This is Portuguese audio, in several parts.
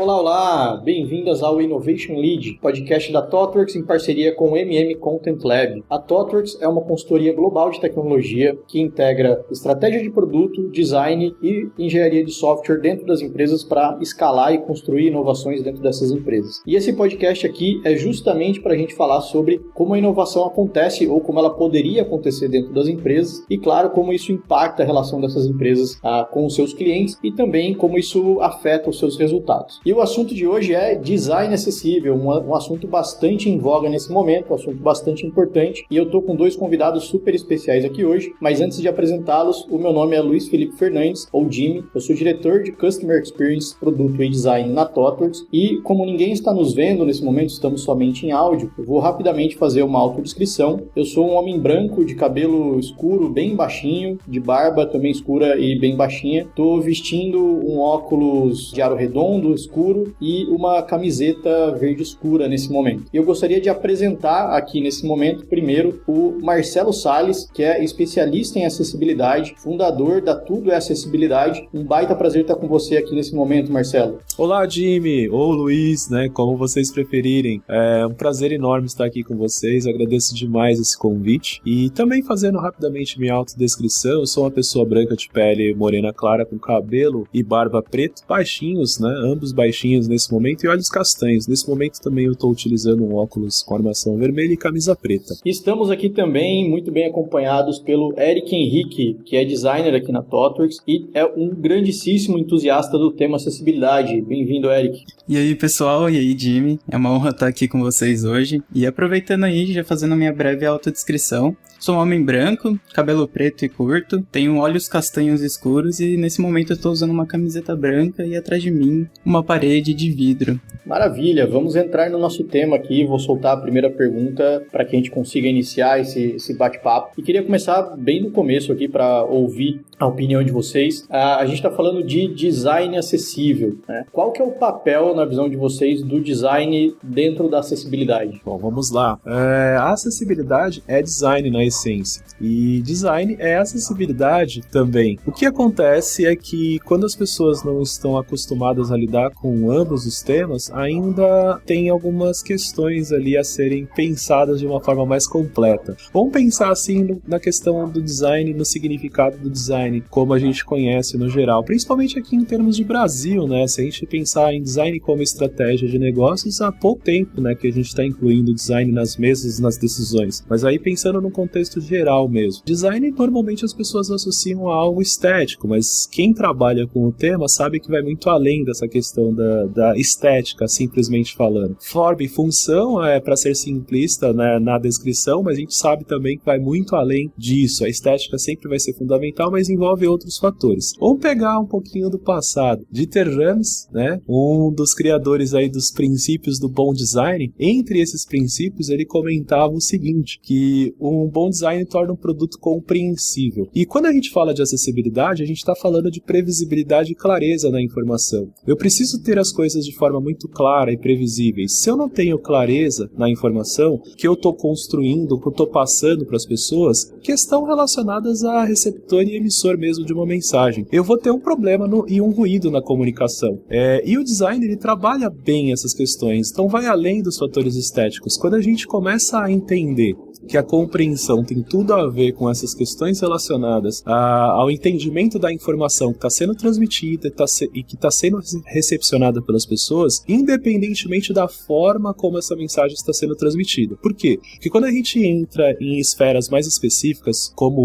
Olá! Bem-vindas ao Innovation Lead, podcast da ThoughtWorks em parceria com o Content Lab. A ThoughtWorks é uma consultoria global de tecnologia que integra estratégia de produto, design e engenharia de software dentro das empresas para escalar e construir inovações dentro dessas empresas. E esse podcast aqui é justamente para a gente falar sobre como a inovação acontece ou como ela poderia acontecer dentro das empresas e, claro, como isso impacta a relação dessas empresas com os seus clientes e também como isso afeta os seus resultados. E o assunto de hoje é design acessível, um assunto bastante em voga nesse momento, um assunto bastante importante, e eu estou com dois convidados super especiais aqui hoje, mas antes de apresentá-los, o meu nome é Luiz Felipe Fernandes, ou Jimmy, eu sou diretor de Customer Experience, Produto e Design na ThoughtWorks, e como ninguém está nos vendo nesse momento, estamos somente em áudio, eu vou rapidamente fazer uma autodescrição. Eu sou um homem branco, de cabelo escuro, bem baixinho, de barba também escura e bem baixinha, estou vestindo um óculos de aro redondo, escuro, e uma camiseta verde escura nesse momento. E eu gostaria de apresentar aqui nesse momento, primeiro, o Marcelo Salles, que é especialista em acessibilidade, fundador da Tudo é Acessibilidade. Um baita prazer estar com você aqui nesse momento, Marcelo. Olá, Jimmy, ou Luiz, como vocês preferirem. É um prazer enorme estar aqui com vocês, agradeço demais esse convite. E também fazendo rapidamente minha autodescrição, eu sou uma pessoa branca de pele morena clara, com cabelo e barba preto, baixinhos, ambos baixinhos nesse momento, e olhos castanhos. Nesse momento também eu estou utilizando um óculos com armação vermelha e camisa preta. Estamos aqui também muito bem acompanhados pelo Eric Henrique, que é designer aqui na ThoughtWorks e é um grandíssimo entusiasta do tema acessibilidade. Bem-vindo, Eric. E aí, pessoal, e aí, Jimmy. É uma honra estar aqui com vocês hoje. E aproveitando aí, já fazendo a minha breve autodescrição, sou um homem branco, cabelo preto e curto, tenho olhos castanhos escuros e nesse momento eu estou usando uma camiseta branca e atrás de mim uma parede de vidro. Maravilha, vamos entrar no nosso tema aqui, vou soltar a primeira pergunta para que a gente consiga iniciar esse bate-papo. E queria começar bem no começo aqui para ouvir a opinião de vocês. A gente está falando de design acessível, né? Qual que é o papel, na visão de vocês, do design dentro da acessibilidade? Bom, vamos lá. A acessibilidade é design na essência. E design é acessibilidade também. O que acontece é que quando as pessoas não estão acostumadas a lidar com ambos os temas, ainda tem algumas questões ali a serem pensadas de uma forma mais completa. Vamos pensar assim na questão do design, no significado do design, como a gente conhece no geral, principalmente aqui em termos de Brasil, Se a gente pensar em design como estratégia de negócios, há pouco tempo, que a gente está incluindo design nas mesas, nas decisões. Mas aí pensando no contexto geral mesmo. Design, normalmente as pessoas associam a algo estético, mas quem trabalha com o tema sabe que vai muito além dessa questão da estética, simplesmente falando. Forma e função é para ser simplista, na descrição, mas a gente sabe também que vai muito além disso. A estética sempre vai ser fundamental, mas envolve outros fatores. Vamos pegar um pouquinho do passado. Dieter Rams, um dos criadores aí dos princípios do bom design, entre esses princípios ele comentava o seguinte, que um bom design torna um produto compreensível. E quando a gente fala de acessibilidade, a gente está falando de previsibilidade e clareza na informação. Eu preciso ter as coisas de forma muito clara e previsíveis. Se eu não tenho clareza na informação que eu estou construindo, que eu estou passando para as pessoas, que estão relacionadas a receptor e emissor mesmo de uma mensagem, eu vou ter um problema e um ruído na comunicação. E o design, ele trabalha bem essas questões, então vai além dos fatores estéticos. Quando a gente começa a entender que a compreensão tem tudo a ver com essas questões relacionadas ao entendimento da informação que está sendo transmitida e que está sendo recepcionada pelas pessoas, independentemente da forma como essa mensagem está sendo transmitida. Por quê? Porque quando a gente entra em esferas mais específicas, como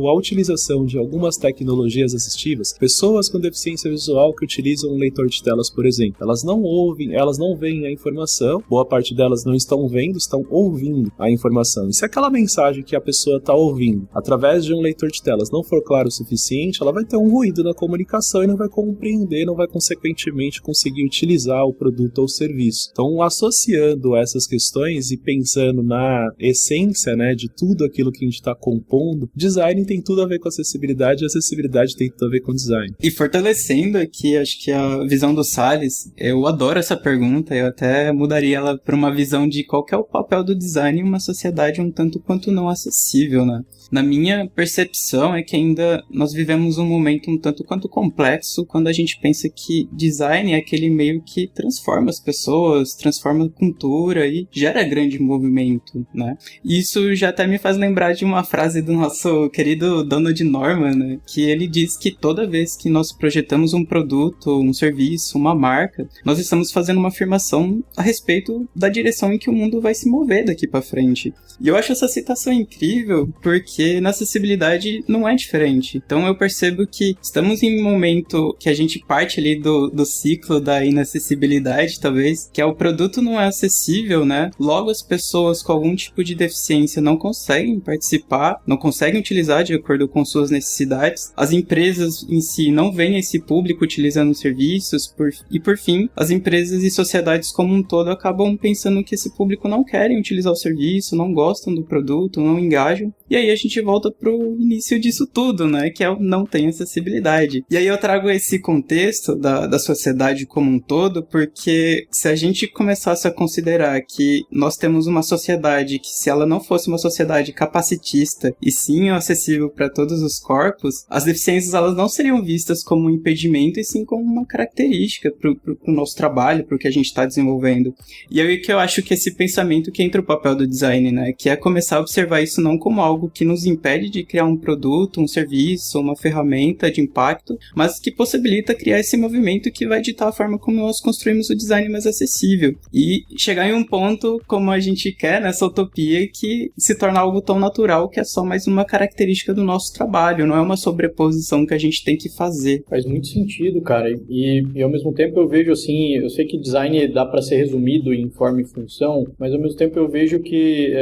a utilização de algumas tecnologias assistivas, pessoas com deficiência visual que utilizam um leitor de telas, por exemplo, elas não ouvem, elas não veem a informação, boa parte delas não estão vendo, estão ouvindo a informação. E se aquela mensagem que a pessoa está ouvindo através de um leitor de telas não for claro o suficiente, ela vai ter um ruído na comunicação e não vai compreender, não vai consequentemente conseguir utilizar o produto ou o serviço. Então, associando essas questões e pensando na essência, de tudo aquilo que a gente está compondo, design tem tudo a ver com acessibilidade e acessibilidade tem tudo a ver com design. E fortalecendo aqui, acho que a visão do Salles, eu adoro essa pergunta, eu até mudaria ela para uma visão de qual que é o papel do design em uma sociedade um tanto quanto não acessível, na minha percepção é que ainda nós vivemos um momento um tanto quanto complexo quando a gente pensa que design é aquele meio que transforma as pessoas, transforma a cultura e gera grande movimento, né? Isso já até me faz lembrar de uma frase do nosso querido Donald Norman, né? Que ele diz que toda vez que nós projetamos um produto, um serviço, uma marca, nós estamos fazendo uma afirmação a respeito da direção em que o mundo vai se mover daqui para frente. E eu acho essa citação incrível porque na acessibilidade não é diferente. Então eu percebo que estamos em um momento que a gente parte ali do ciclo da inacessibilidade, talvez, que é o produto não é acessível, né? Logo as pessoas com algum tipo de deficiência não conseguem participar, não conseguem utilizar de acordo com suas necessidades. As empresas em si não veem esse público utilizando serviços e por fim, as empresas e sociedades como um todo acabam pensando que esse público não querem utilizar o serviço, não gostam do produto, não engajam. E aí a gente volta pro início disso tudo, né? Que é o não tem acessibilidade. E aí eu trago esse contexto da sociedade como um todo, porque se a gente começasse a considerar que nós temos uma sociedade que, se ela não fosse uma sociedade capacitista e sim acessível para todos os corpos, as deficiências elas não seriam vistas como um impedimento e sim como uma característica pro nosso trabalho, pro que a gente está desenvolvendo. E aí que eu acho que esse pensamento que entra o papel do design, né? Que é começar a observar isso não como algo que nos impede de criar um produto, um serviço, uma ferramenta de impacto, mas que possibilita criar esse movimento que vai ditar a forma como nós construímos o design mais acessível. E chegar em um ponto como a gente quer, nessa utopia, que se torna algo tão natural que é só mais uma característica do nosso trabalho, não é uma sobreposição que a gente tem que fazer. Faz muito sentido, cara. E ao mesmo tempo eu vejo assim, eu sei que design dá para ser resumido em forma e função, mas ao mesmo tempo eu vejo que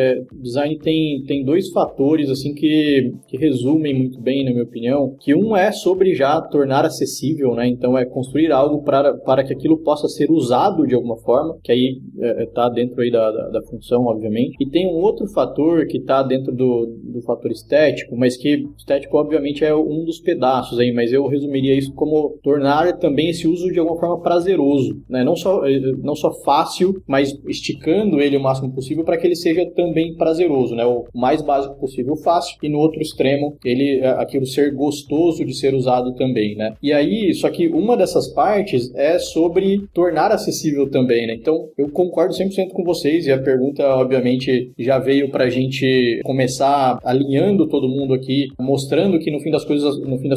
design tem dois fatores assim que resumem muito bem, na minha opinião, que um é sobre já tornar acessível, né? Então é construir algo para que aquilo possa ser usado de alguma forma, que aí tá dentro aí da função, obviamente. E tem um outro fator que tá dentro do fator estético, mas que estético obviamente é um dos pedaços aí, mas eu resumiria isso como tornar também esse uso de alguma forma prazeroso, né? Não só fácil, mas esticando ele o máximo possível para que ele seja também prazeroso, né? O mais básico possível fácil, e no outro extremo aquilo ser gostoso de ser usado também, né? E aí, só que uma dessas partes é sobre tornar acessível também, né? Então, eu concordo 100% com vocês, e a pergunta, obviamente, já veio pra gente começar alinhando todo mundo aqui, mostrando que no fim das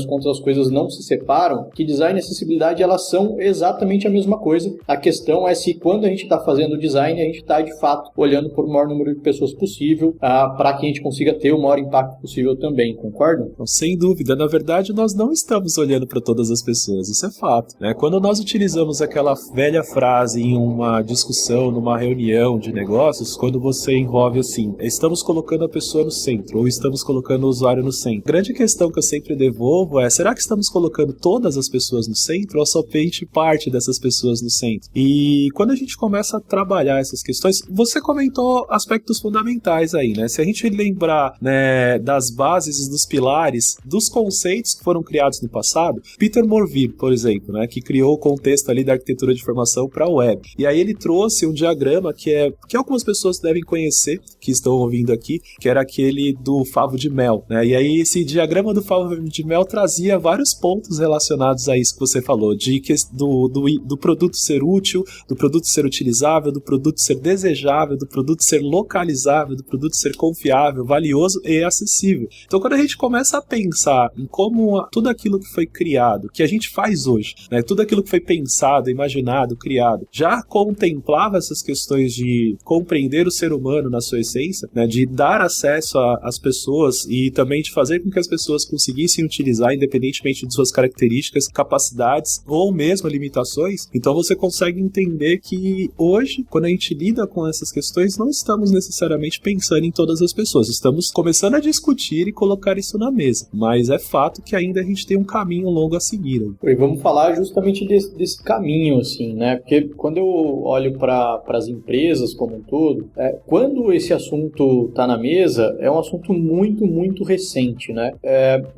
contas as coisas não se separam, que design e acessibilidade, elas são exatamente a mesma coisa. A questão é se quando a gente está fazendo design, a gente está, de fato, olhando por o maior número de pessoas possível, para que a gente consiga ter o maior impacto possível também, concordam? Sem dúvida, na verdade nós não estamos olhando para todas as pessoas, isso é fato, né? Quando nós utilizamos aquela velha frase em uma discussão, numa reunião de negócios, quando você envolve assim, estamos colocando a pessoa no centro, ou estamos colocando o usuário no centro. A grande questão que eu sempre devolvo é, será que estamos colocando todas as pessoas no centro, ou somente parte dessas pessoas no centro? E quando a gente começa a trabalhar essas questões, você comentou aspectos fundamentais aí, né? Se a gente lembrar, né, das bases e dos pilares dos conceitos que foram criados no passado, Peter Morville, por exemplo, né, que criou o contexto ali da arquitetura de informação para a web. E aí ele trouxe um diagrama que algumas pessoas devem conhecer, que estão ouvindo aqui, que era aquele do favo de mel, né? E aí esse diagrama do favo de mel trazia vários pontos relacionados a isso que você falou, do produto ser útil, do produto ser utilizável, do produto ser desejável, do produto ser localizável, do produto ser confiável, valioso e acessível. Então, quando a gente começa a pensar em como tudo aquilo que foi criado, que a gente faz hoje, né, tudo aquilo que foi pensado, imaginado, criado, já contemplava essas questões de compreender o ser humano na sua essência, né, de dar acesso às pessoas e também de fazer com que as pessoas conseguissem utilizar, independentemente de suas características, capacidades ou mesmo limitações. Então, você consegue entender que hoje, quando a gente lida com essas questões, não estamos necessariamente pensando em todas as pessoas, estamos começando a discutir e colocar isso na mesa, mas é fato que ainda a gente tem um caminho longo a seguir. E vamos falar justamente desse caminho, assim, né? Porque quando eu olho para as empresas como um todo, quando esse assunto está na mesa, é um assunto muito, muito recente, né?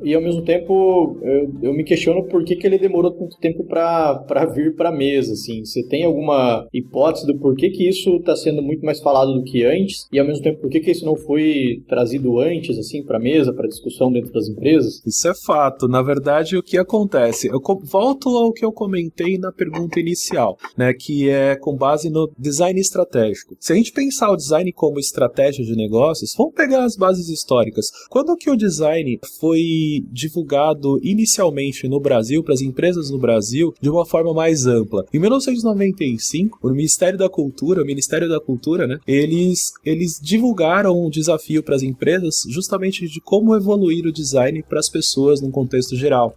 E ao mesmo tempo, eu me questiono por que ele demorou tanto tempo para vir para a mesa, assim. Você tem alguma hipótese do porquê que isso está sendo muito mais falado do que antes? E ao mesmo tempo, por que isso não foi trazido antes? diferentes assim para a mesa, para discussão dentro das empresas? Isso é fato. Na verdade, o que acontece? Eu volto ao que eu comentei na pergunta inicial, né, que é com base no design estratégico. Se a gente pensar o design como estratégia de negócios, vamos pegar as bases históricas. Quando que o design foi divulgado inicialmente no Brasil, para as empresas no Brasil, de uma forma mais ampla? Em 1995, o Ministério da Cultura, né, eles divulgaram um desafio para as empresas justamente de como evoluir o design para as pessoas num contexto geral.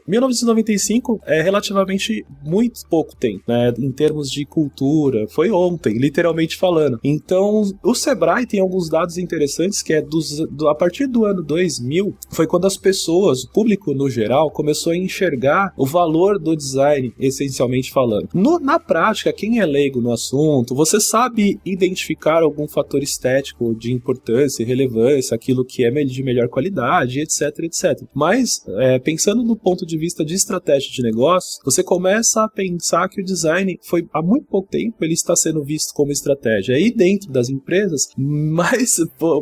1995 é relativamente muito pouco tempo, né, em termos de cultura, foi ontem, literalmente falando. Então, o Sebrae tem alguns dados interessantes que é a partir do ano 2000, foi quando as pessoas, o público no geral, começou a enxergar o valor do design, essencialmente falando. Na prática, quem é leigo no assunto, você sabe identificar algum fator estético de importância e relevância, aquilo que é de melhor qualidade, etc, etc. Mas, pensando no ponto de vista de estratégia de negócios, você começa a pensar que o design foi, há muito pouco tempo, ele está sendo visto como estratégia. E dentro das empresas, mais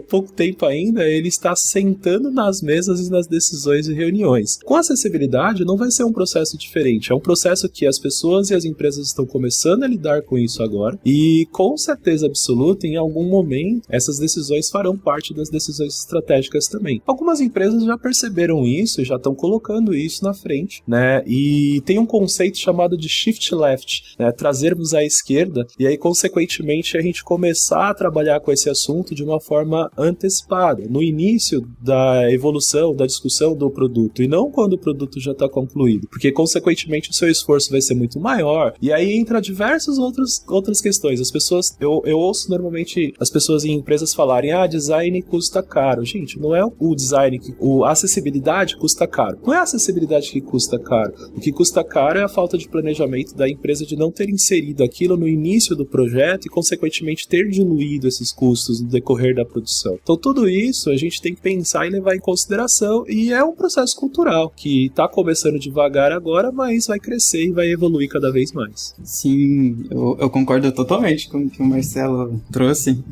pouco tempo ainda, ele está sentando nas mesas e nas decisões e reuniões. Com acessibilidade, não vai ser um processo diferente. É um processo que as pessoas e as empresas estão começando a lidar com isso agora. E, com certeza absoluta, em algum momento, essas decisões farão parte das decisões estratégicas também. Algumas empresas já perceberam isso e já estão colocando isso na frente, né? E tem um conceito chamado de shift left, né? Trazermos à esquerda e aí, consequentemente, a gente começar a trabalhar com esse assunto de uma forma antecipada, no início da evolução, da discussão do produto, e não quando o produto já está concluído, porque, consequentemente, o seu esforço vai ser muito maior, e aí entra diversas outras questões. As pessoas, eu ouço normalmente as pessoas em empresas falarem, design custa caro. Gente, não é o design, a acessibilidade custa caro. Não é a acessibilidade que custa caro. O que custa caro é a falta de planejamento da empresa de não ter inserido aquilo no início do projeto e, consequentemente, ter diluído esses custos no decorrer da produção. Então, tudo isso a gente tem que pensar e levar em consideração, e é um processo cultural que está começando devagar agora, mas vai crescer e vai evoluir cada vez mais. Sim, eu concordo totalmente com o que o Marcelo trouxe,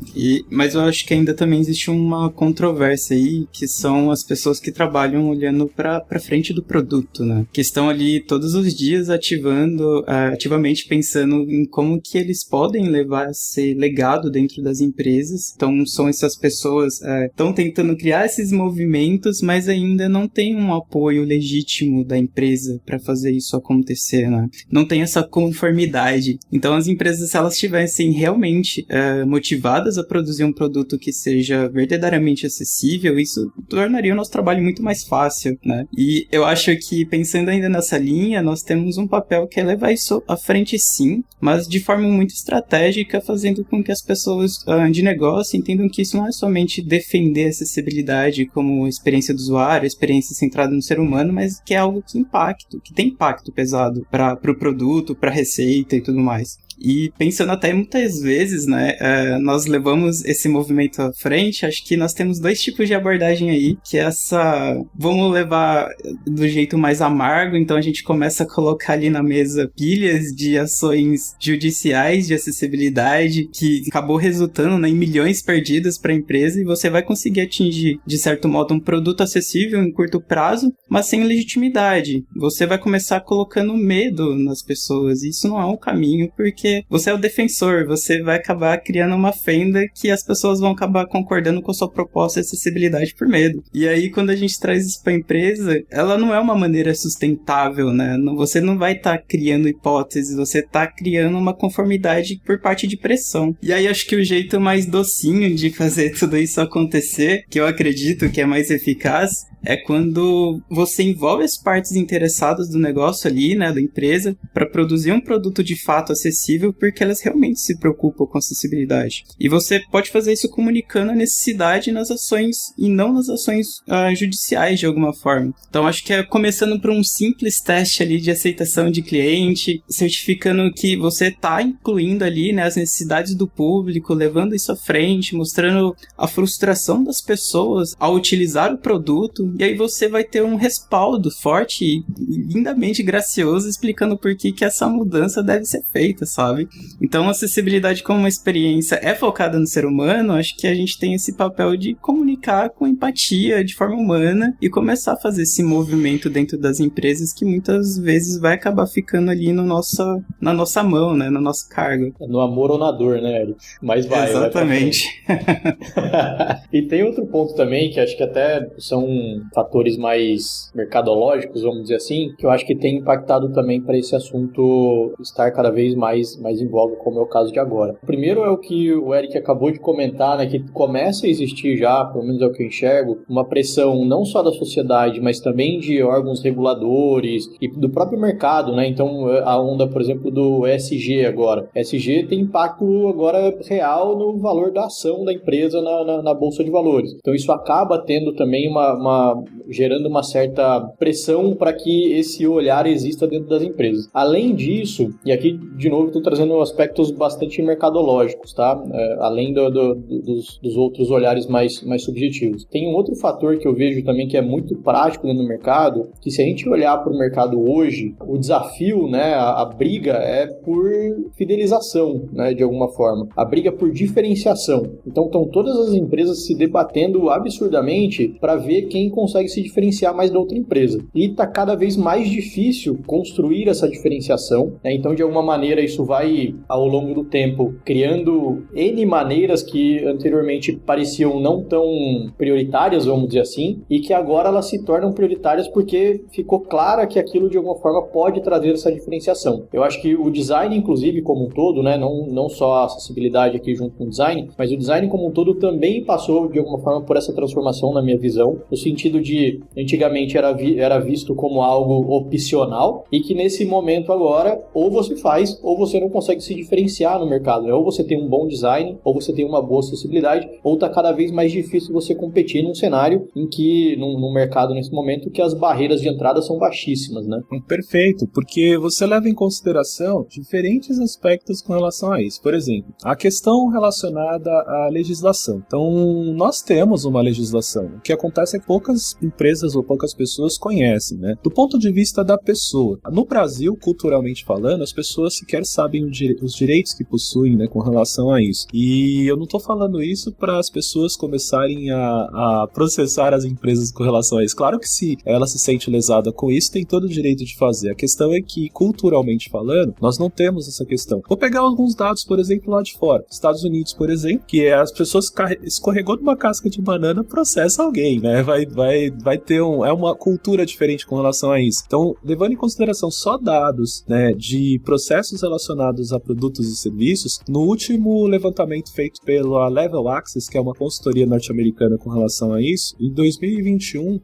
mas eu acho que ainda também existe uma controvérsia aí, que são as pessoas que trabalham olhando para frente do produto, né? Que estão ali todos os dias ativamente pensando em como que eles podem levar esse legado dentro das empresas. Então, são essas pessoas estão tentando criar esses movimentos, mas ainda não tem um apoio legítimo da empresa para fazer isso acontecer, né? Não tem essa conformidade. Então, as empresas, se elas estivessem realmente motivadas a produzir um produto que seja verdadeiramente acessível, isso tornaria o nosso trabalho muito mais fácil, né? E eu acho que, pensando ainda nessa linha, nós temos um papel que é levar isso à frente, sim, mas de forma muito estratégica, fazendo com que as pessoas de negócio entendam que isso não é somente defender a acessibilidade como experiência do usuário, experiência centrada no ser humano, mas que é algo que tem impacto pesado para o produto, para a receita e tudo mais. E pensando até muitas vezes, né, nós levamos esse movimento à frente, acho que nós temos dois tipos de abordagem aí, que é essa, vamos levar do jeito mais amargo, então a gente começa a colocar ali na mesa pilhas de ações judiciais de acessibilidade, que acabou resultando, né, em milhões perdidos para a empresa, e você vai conseguir atingir, de certo modo, um produto acessível em curto prazo, mas sem legitimidade. Você vai começar colocando medo nas pessoas, e isso não é um caminho, porque você é o defensor, você vai acabar criando uma fenda que as pessoas vão acabar concordando com a sua proposta de acessibilidade por medo. E aí, quando a gente traz isso para a empresa, ela não é uma maneira sustentável, né? Você não vai estar criando hipóteses, você está criando uma conformidade por parte de pressão. E aí, acho que o jeito mais docinho de fazer tudo isso acontecer, que eu acredito que é mais eficaz, é quando você envolve as partes interessadas do negócio ali, né, da empresa, para produzir um produto de fato acessível, porque elas realmente se preocupam com acessibilidade. E você pode fazer isso comunicando a necessidade nas ações e não nas ações judiciais de alguma forma. Então, acho que é começando por um simples teste ali de aceitação de cliente, certificando que você está incluindo ali, né, as necessidades do público, levando isso à frente, mostrando a frustração das pessoas ao utilizar o produto. E aí você vai ter um respaldo forte e lindamente gracioso explicando por que essa mudança deve ser feita, sabe? Então, a acessibilidade como uma experiência é focada no ser humano, acho que a gente tem esse papel de comunicar com empatia, de forma humana, e começar a fazer esse movimento dentro das empresas que muitas vezes vai acabar ficando ali na nossa mão, né? Na nossa carga. No amor ou na dor, né, Eric? Mas vai. Exatamente. E tem outro ponto também, que acho que até são fatores mais mercadológicos, vamos dizer assim, que eu acho que tem impactado também para esse assunto estar cada vez mais em voga, como é o caso de agora. O primeiro é o que o Eric acabou de comentar, né, que começa a existir já, pelo menos é o que eu enxergo, uma pressão não só da sociedade, mas também de órgãos reguladores e do próprio mercado, né? Então, a onda, por exemplo, do ESG agora. ESG tem impacto agora real no valor da ação da empresa na Bolsa de Valores. Então, isso acaba tendo também gerando uma certa pressão para que esse olhar exista dentro das empresas. Além disso, e aqui, de novo, estou trazendo aspectos bastante mercadológicos, tá? Além dos outros olhares mais subjetivos. Tem um outro fator que eu vejo também que é muito prático dentro do mercado, que se a gente olhar para o mercado hoje, o desafio, né, a briga é por fidelização, né, de alguma forma. A briga por diferenciação. Então, estão todas as empresas se debatendo absurdamente para ver quem consegue se diferenciar mais da outra empresa. E está cada vez mais difícil construir essa diferenciação, né? Então, de alguma maneira, isso vai, ao longo do tempo, criando N maneiras que anteriormente pareciam não tão prioritárias, vamos dizer assim, e que agora elas se tornam prioritárias porque ficou clara que aquilo, de alguma forma, pode trazer essa diferenciação. Eu acho que o design, inclusive, como um todo, né, não só a acessibilidade aqui junto com o design, mas o design como um todo também passou, de alguma forma, por essa transformação na minha visão, no sentido de, antigamente era visto como algo opcional e que nesse momento agora, ou você faz, ou você não consegue se diferenciar no mercado, né? Ou você tem um bom design, ou você tem uma boa acessibilidade, ou está cada vez mais difícil você competir num cenário em que, no mercado nesse momento, que as barreiras de entrada são baixíssimas, né? Perfeito, porque você leva em consideração diferentes aspectos com relação a isso. Por exemplo, a questão relacionada à legislação. Então, nós temos uma legislação. O que acontece é que poucas empresas ou poucas pessoas conhecem, né? Do ponto de vista da pessoa. No Brasil, culturalmente falando, as pessoas sequer sabem os direitos que possuem, né, com relação a isso. E eu não estou falando isso para as pessoas começarem a processar as empresas com relação a isso. Claro que se ela se sente lesada com isso, tem todo o direito de fazer. A questão é que, culturalmente falando, nós não temos essa questão. Vou pegar alguns dados, por exemplo, lá de fora. Estados Unidos, por exemplo, que é as pessoas escorregou numa casca de banana, processa alguém, né? Vai ter uma cultura diferente com relação a isso. Então, levando em consideração só dados, né, de processos relacionados a produtos e serviços, no último levantamento feito pela Level Access, que é uma consultoria norte-americana com relação a isso, em 2021,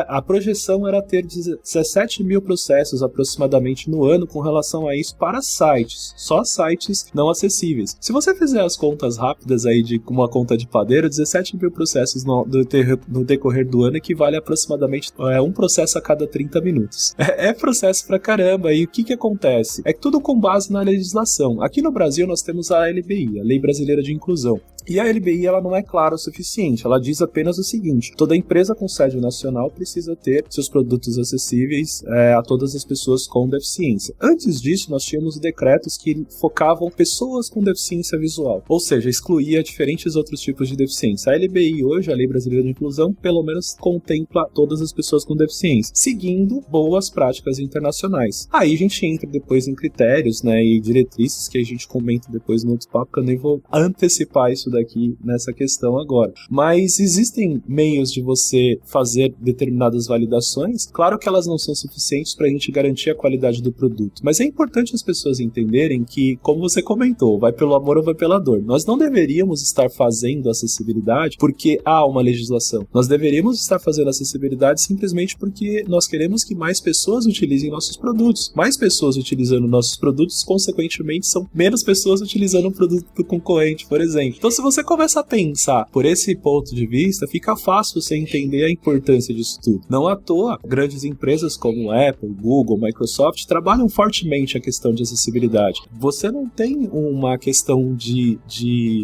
a projeção era ter 17 mil processos aproximadamente no ano com relação a isso para sites, só sites não acessíveis. Se você fizer as contas rápidas aí de uma conta de padeiro, 17 mil processos no decorrer do ano equivale a aproximadamente um processo a cada 30 minutos. É processo pra caramba. E o que acontece? É tudo com base na legislação. Aqui no Brasil nós temos a LBI, a Lei Brasileira de Inclusão. E a LBI ela não é clara o suficiente, ela diz apenas o seguinte: toda empresa com sede nacional precisa ter seus produtos acessíveis a todas as pessoas com deficiência. Antes disso, nós tínhamos decretos que focavam pessoas com deficiência visual, ou seja, excluía diferentes outros tipos de deficiência. A LBI hoje, a Lei Brasileira de Inclusão, pelo menos contempla todas as pessoas com deficiência, seguindo boas práticas internacionais. Aí a gente entra depois em critérios, né, e diretrizes que a gente comenta depois no outro papo, que eu nem vou antecipar isso daqui nessa questão agora. Mas existem meios de você fazer determinadas validações. Claro que elas não são suficientes para a gente garantir a qualidade do produto, mas é importante as pessoas entenderem que, como você comentou, vai pelo amor ou vai pela dor. Nós não deveríamos estar fazendo acessibilidade porque há uma legislação. Nós deveríamos estar fazendo acessibilidade simplesmente porque nós queremos que mais pessoas utilizem nossos produtos. Mais pessoas utilizando nossos produtos, consequentemente, são menos pessoas utilizando um produto do concorrente, por exemplo. Então, se você começa a pensar por esse ponto de vista, fica fácil você entender a importância disso tudo. Não à toa, grandes empresas como Apple, Google, Microsoft trabalham fortemente a questão de acessibilidade. Você não tem uma questão de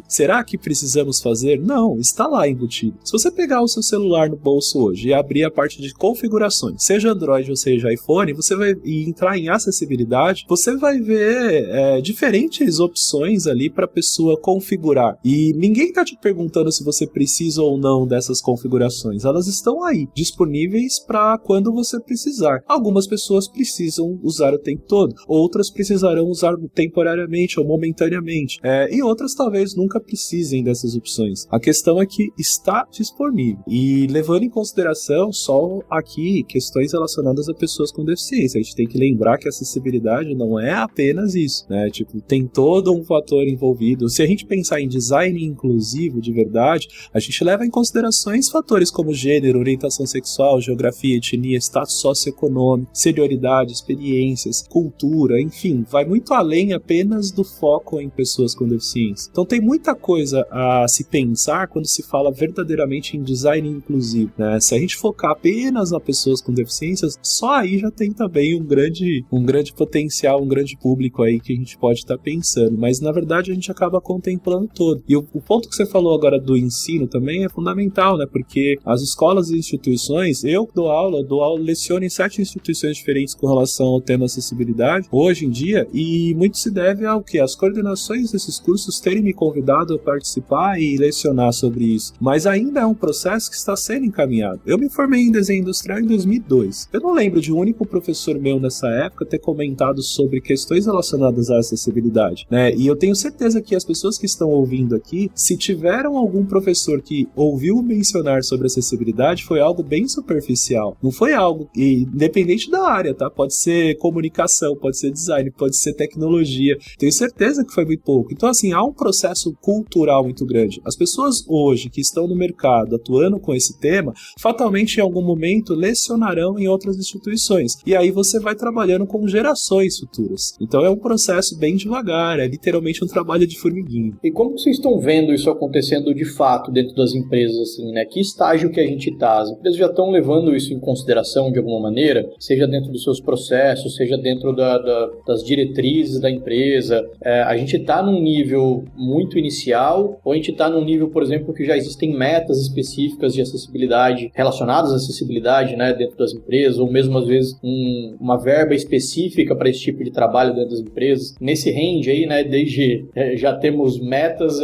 será que precisamos fazer? Não, está lá embutido. Se você pegar o seu celular no bolso hoje e abrir a parte de configurações, seja Android ou seja iPhone, você vai entrar em acessibilidade, você vai ver diferentes opções ali para a pessoa configurar. E ninguém está te perguntando se você precisa ou não dessas configurações. Elas estão aí, disponíveis para quando você precisar. Algumas pessoas precisam usar o tempo todo, outras precisarão usar temporariamente ou momentaneamente, e outras talvez nunca precisem dessas opções. A questão é que está disponível. E levando em consideração só aqui questões relacionadas a pessoas com deficiência, a gente tem que lembrar que a acessibilidade não é apenas isso, né? Tipo, tem todo um fator envolvido. Se a gente pensar em design inclusivo de verdade, a gente leva em considerações fatores como gênero, orientação sexual, geografia, etnia, status socioeconômico, senioridade, experiências, cultura, enfim, vai muito além apenas do foco em pessoas com deficiência. Então tem muita coisa a se pensar quando se fala verdadeiramente em design inclusivo, né? Se a gente focar apenas nas pessoas com deficiências, só aí já tem também um grande potencial, um grande público aí que a gente pode estar pensando, mas na verdade a gente acaba contemplando todo. E o ponto que você falou agora do ensino também é fundamental, né? Porque as escolas e instituições, eu dou aula, leciono em 7 instituições diferentes com relação ao tema acessibilidade hoje em dia, e muito se deve ao que? As coordenações desses cursos terem me convidado a participar e lecionar sobre isso. Mas ainda é um processo que está sendo encaminhado. Eu me formei em desenho industrial em 2002. Eu não lembro de um único professor meu nessa época ter comentado sobre questões relacionadas à acessibilidade, né? E eu tenho certeza que as pessoas que estão ouvindo aqui, se tiveram algum professor que ouviu mencionar sobre acessibilidade, foi algo bem superficial. Não foi algo, independente da área, tá? Pode ser comunicação, pode ser design, pode ser tecnologia. Tenho certeza que foi muito pouco. Então, assim, há um processo cultural muito grande. As pessoas hoje que estão no mercado atuando com esse tema, fatalmente em algum momento lecionarão em outras instituições. E aí você vai trabalhando com gerações futuras. Então é um processo bem devagar, é literalmente um trabalho de formiguinha. E como vocês estão vendo isso acontecendo de fato dentro das empresas, assim, né? Que estágio que a gente está? As empresas já estão levando isso em consideração de alguma maneira, seja dentro dos seus processos, seja dentro das diretrizes da empresa. A gente está num nível muito inicial, ou a gente está num nível, por exemplo, que já existem metas específicas de acessibilidade relacionadas à acessibilidade, né, dentro das empresas, ou mesmo às vezes uma verba específica para esse tipo de trabalho dentro das empresas. Nesse range aí, né, desde já temos metas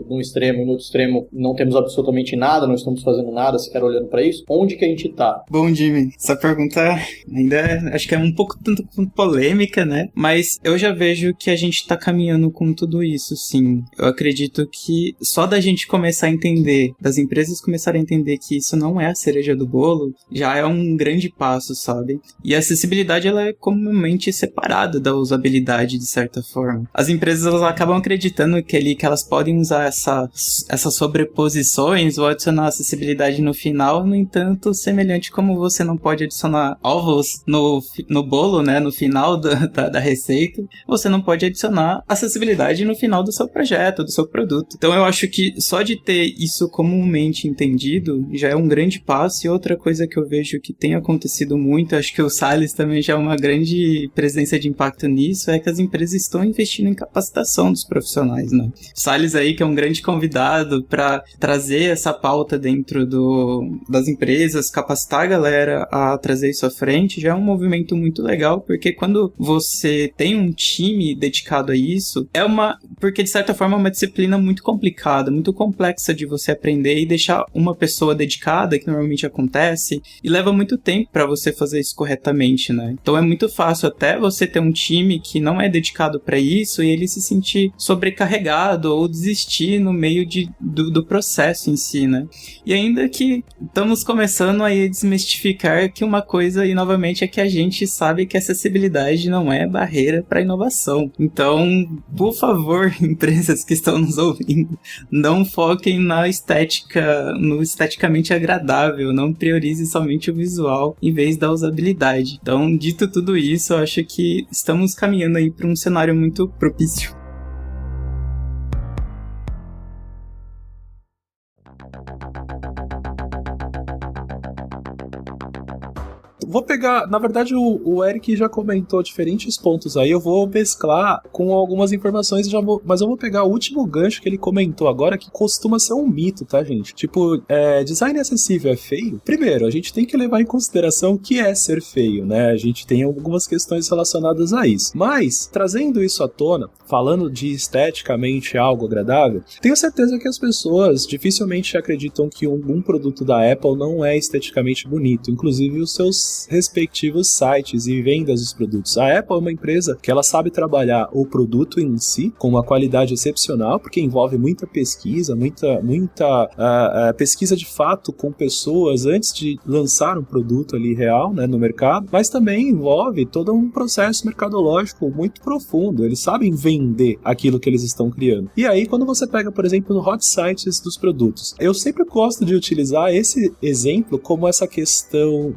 num extremo e no outro extremo não temos absolutamente nada, não estamos fazendo nada, sequer olhando para isso. Onde que a gente está? Bom, Jimmy, essa pergunta ainda acho que é um pouco tanto polêmica, né? Mas eu já vejo que a gente está caminhando com tudo isso, sim. Eu acredito que só da gente começar a entender, das empresas começarem a entender que isso não é a cereja do bolo, já é um grande passo, sabe? E a acessibilidade, ela é comumente separada da usabilidade, de certa forma. As empresas, elas acabam acreditando que elas podem usar essas sobreposições ou adicionar acessibilidade no final, no entanto, semelhante como você não pode adicionar ovos no bolo, né, no final da receita, você não pode adicionar acessibilidade no final do seu projeto, do seu produto. Então eu acho que só de ter isso comumente entendido já é um grande passo. E outra coisa que eu vejo que tem acontecido muito, acho que o Salles também já é uma grande presença de impacto nisso, é que as empresas estão investindo em capacitação dos profissionais, né? O Salles aí, que é um grande convidado para trazer essa pauta dentro das empresas, capacitar a galera a trazer isso à frente, já é um movimento muito legal, porque quando você tem um time dedicado a isso, porque de certa forma é uma disciplina muito complicada, muito complexa de você aprender e deixar uma pessoa dedicada, que normalmente acontece, e leva muito tempo para você fazer isso corretamente, né? Então é muito fácil até você ter um time que não é dedicado para isso e ele se sentir sobrecarregado ou desistir no meio do processo em si, né? E ainda que estamos começando aí a desmistificar que uma coisa, e novamente, é que a gente sabe que acessibilidade não é barreira para inovação. Então, por favor, empresas que estão nos ouvindo, não foquem na estética, no esteticamente agradável, não priorize somente o visual em vez da usabilidade. Então, dito tudo isso, eu acho que estamos caminhando aí para um cenário muito propício. vou pegar, na verdade o Eric já comentou diferentes pontos aí, eu vou mesclar com algumas informações, mas eu vou pegar o último gancho que ele comentou agora, que costuma ser um mito, tá, gente? Tipo, design acessível é feio? Primeiro, a gente tem que levar em consideração o que é ser feio, né? A gente tem algumas questões relacionadas a isso. Mas, trazendo isso à tona, falando de esteticamente algo agradável, tenho certeza que as pessoas dificilmente acreditam que um produto da Apple não é esteticamente bonito, inclusive os seus respectivos sites e vendas dos produtos. A Apple é uma empresa que ela sabe trabalhar o produto em si com uma qualidade excepcional, porque envolve muita pesquisa, muita pesquisa de fato com pessoas antes de lançar um produto ali real, né, no mercado, mas também envolve todo um processo mercadológico muito profundo. Eles sabem vender aquilo que eles estão criando. E aí, quando você pega, por exemplo, no hot sites dos produtos, eu sempre gosto de utilizar esse exemplo como essa questão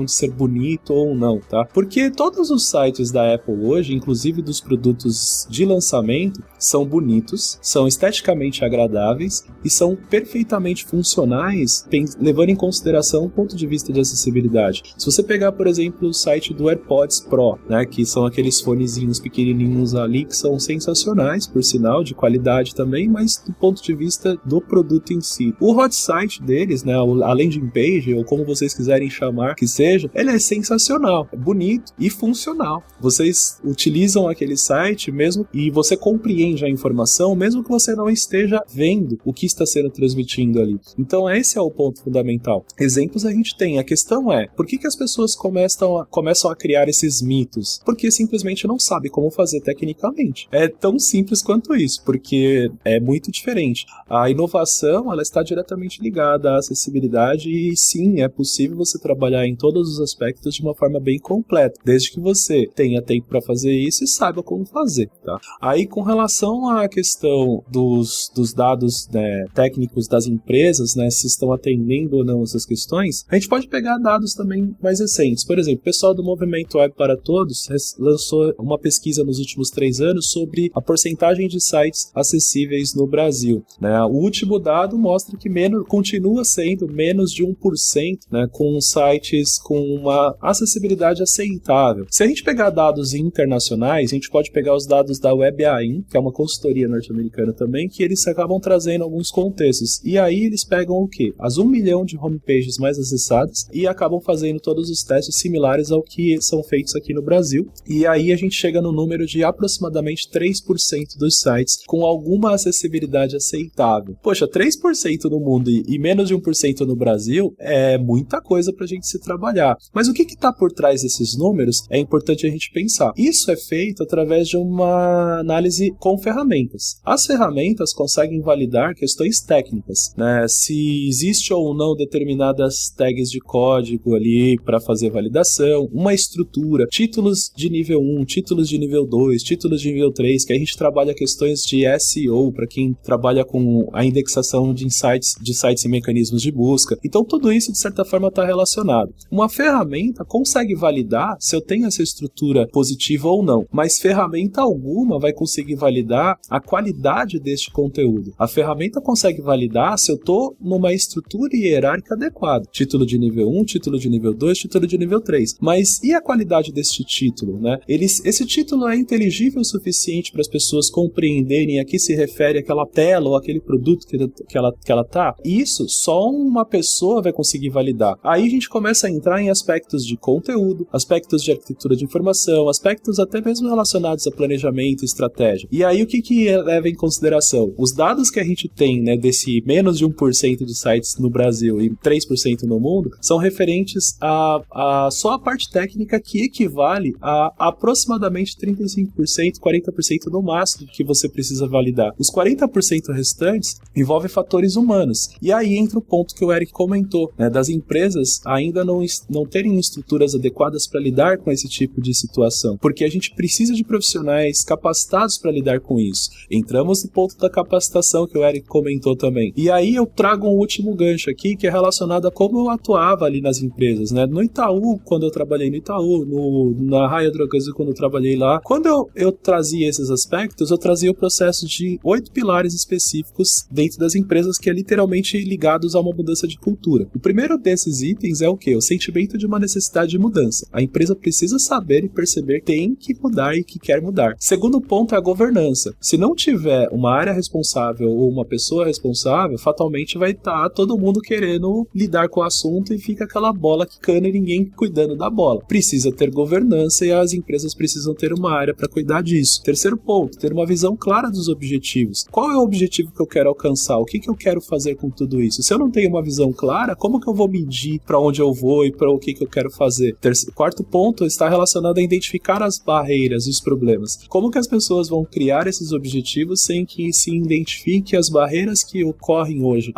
de ser bonito ou não, tá? Porque todos os sites da Apple hoje, inclusive dos produtos de lançamento, são bonitos, são esteticamente agradáveis e são perfeitamente funcionais, levando em consideração o ponto de vista de acessibilidade. Se você pegar, por exemplo, o site do AirPods Pro, né, que são aqueles fonezinhos pequenininhos ali que são sensacionais, por sinal, de qualidade também, mas do ponto de vista do produto em si. O hot site deles, né, a landing page, ou como vocês quiserem chamar que seja, ele é sensacional, é bonito e funcional. Vocês utilizam aquele site mesmo e você compreende a informação, mesmo que você não esteja vendo o que está sendo transmitindo ali. Então esse é o ponto fundamental. Exemplos a gente tem. A questão é, por que as pessoas começam a criar esses mitos? Porque simplesmente não sabe como fazer tecnicamente. É tão simples quanto isso, porque é muito diferente. A inovação, ela está diretamente ligada à acessibilidade e sim, é possível você trabalhar em todos os aspectos de uma forma bem completa, desde que você tenha tempo para fazer isso e saiba como fazer, tá? Aí, com relação à questão dos dados, né, técnicos das empresas, né, se estão atendendo ou não essas questões, a gente pode pegar dados também mais recentes. Por exemplo, o pessoal do Movimento Web para Todos lançou uma pesquisa nos últimos 3 anos sobre a porcentagem de sites acessíveis no Brasil, né? O último dado mostra que continua sendo menos de 1%, né, com sites com uma acessibilidade aceitável. Se a gente pegar dados internacionais, a gente pode pegar os dados da WebAIM, que é uma consultoria norte-americana também, que eles acabam trazendo alguns contextos. E aí eles pegam o quê? As 1 milhão de homepages mais acessadas e acabam fazendo todos os testes similares ao que são feitos aqui no Brasil. E aí a gente chega no número de aproximadamente 3% dos sites com alguma acessibilidade aceitável. Poxa, 3% no mundo e menos de 1% no Brasil é muita coisa pra gente se trabalhar. Mas o que está por trás desses números é importante a gente pensar. Isso é feito através de uma análise com ferramentas. As ferramentas conseguem validar questões técnicas, né? Se existe ou não determinadas tags de código ali para fazer validação, uma estrutura, títulos de nível 1, títulos de nível 2, títulos de nível 3, que a gente trabalha questões de SEO para quem trabalha com a indexação de sites e mecanismos de busca. Então tudo isso de certa forma está relacionado. Uma ferramenta consegue validar se eu tenho essa estrutura positiva ou não, mas ferramenta alguma vai conseguir validar a qualidade deste conteúdo. A ferramenta consegue validar se eu estou numa estrutura hierárquica adequada. Título de nível 1, título de nível 2, título de nível 3. Mas e a qualidade deste título, né? Esse título é inteligível o suficiente para as pessoas compreenderem a que se refere aquela tela ou aquele produto que ela tá? Isso só uma pessoa vai conseguir validar. Aí a gente começa a entrar em aspectos de conteúdo, aspectos de arquitetura de informação, aspectos até mesmo relacionados a planejamento e estratégia. E aí o que leva em consideração? Os dados que a gente tem, né, desse menos de 1% de sites no Brasil e 3% no mundo, são referentes a só a parte técnica que equivale a aproximadamente 35%, 40% no máximo que você precisa validar. Os 40% restantes envolvem fatores humanos. E aí entra o ponto que o Eric comentou, né, das empresas ainda não terem estruturas adequadas para lidar com esse tipo de situação, porque a gente precisa de profissionais capacitados para lidar com isso. Entramos no ponto da capacitação que o Eric comentou também. E aí eu trago um último gancho aqui, que é relacionado a como eu atuava ali nas empresas, né? No Itaú, quando eu trabalhei no Itaú, na Raia Drogasil, quando eu trabalhei lá, quando eu trazia esses aspectos, eu trazia o processo de 8 pilares específicos dentro das empresas, que é literalmente ligados a uma mudança de cultura. O primeiro desses itens é o quê? O sentimento efeito de uma necessidade de mudança. A empresa precisa saber e perceber que tem que mudar e que quer mudar. Segundo ponto é a governança. Se não tiver uma área responsável ou uma pessoa responsável, fatalmente vai estar todo mundo querendo lidar com o assunto e fica aquela bola quicando e ninguém cuidando da bola. Precisa ter governança e as empresas precisam ter uma área para cuidar disso. Terceiro ponto, ter uma visão clara dos objetivos. Qual é o objetivo que eu quero alcançar? O que eu quero fazer com tudo isso? Se eu não tenho uma visão clara, como que eu vou medir para onde eu vou e para o que eu quero fazer? Quarto ponto está relacionado a identificar as barreiras e os problemas. Como que as pessoas vão criar esses objetivos sem que se identifique as barreiras que ocorrem hoje?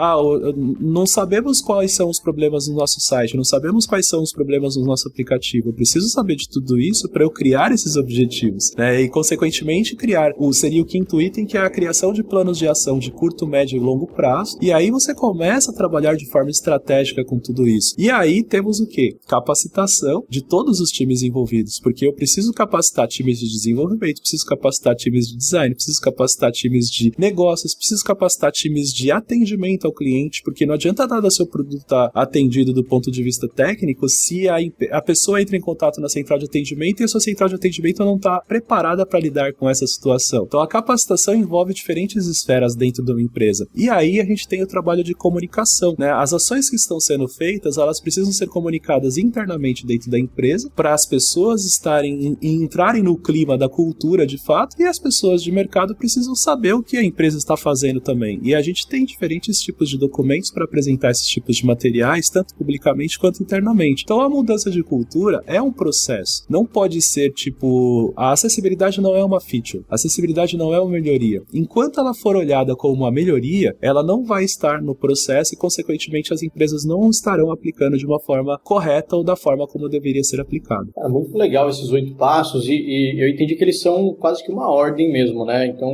Não sabemos quais são os problemas no nosso site, não sabemos quais são os problemas no nosso aplicativo. Eu preciso saber de tudo isso para eu criar esses objetivos, né? E, consequentemente, seria o quinto item, que é a criação de planos de ação de curto, médio e longo prazo. E aí você começa a trabalhar de forma estratégica com tudo isso. E aí temos o quê? Capacitação de todos os times envolvidos, porque eu preciso capacitar times de desenvolvimento, preciso capacitar times de design, preciso capacitar times de negócios, preciso capacitar times de atendimento ao cliente, porque não adianta nada seu produto estar atendido do ponto de vista técnico se a pessoa entra em contato na central de atendimento e a sua central de atendimento não está preparada para lidar com essa situação. Então a capacitação envolve diferentes esferas dentro de uma empresa. E aí a gente tem o trabalho de comunicação, né? As ações que estão sendo feitas, elas precisam ser comunicadas internamente dentro da empresa para as pessoas entrarem no clima da cultura de fato, e as pessoas de mercado precisam saber o que a empresa está fazendo também. E a gente tem diferentes tipos de documentos para apresentar esses tipos de materiais, tanto publicamente quanto internamente. Então a mudança de cultura é um processo. Não pode ser a acessibilidade não é uma feature, a acessibilidade não é uma melhoria. Enquanto ela for olhada como uma melhoria, ela não vai estar no processo e, consequentemente, as empresas não estarão aplicando de uma forma correta ou da forma como deveria ser aplicado. É muito legal esses 8 passos e eu entendi que eles são quase que uma ordem mesmo, né? Então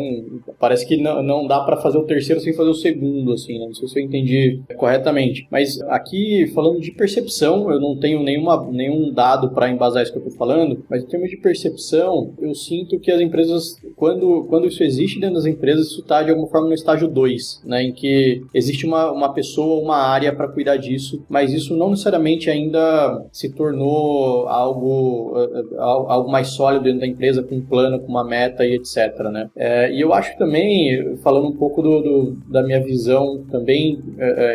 parece que não dá para fazer o terceiro sem fazer o segundo, assim, né? Não sei se eu entendi corretamente. Mas aqui, falando de percepção, eu não tenho nenhum dado para embasar isso que eu estou falando, mas em termos de percepção, eu sinto que as empresas, quando isso existe dentro das empresas, isso está de alguma forma no estágio 2, né? Em que existe uma pessoa, uma área para cuidar disso, mas isso não necessariamente ainda se tornou algo mais sólido dentro da empresa, com um plano, com uma meta e etc, né? E eu acho também, falando um pouco da minha visão também,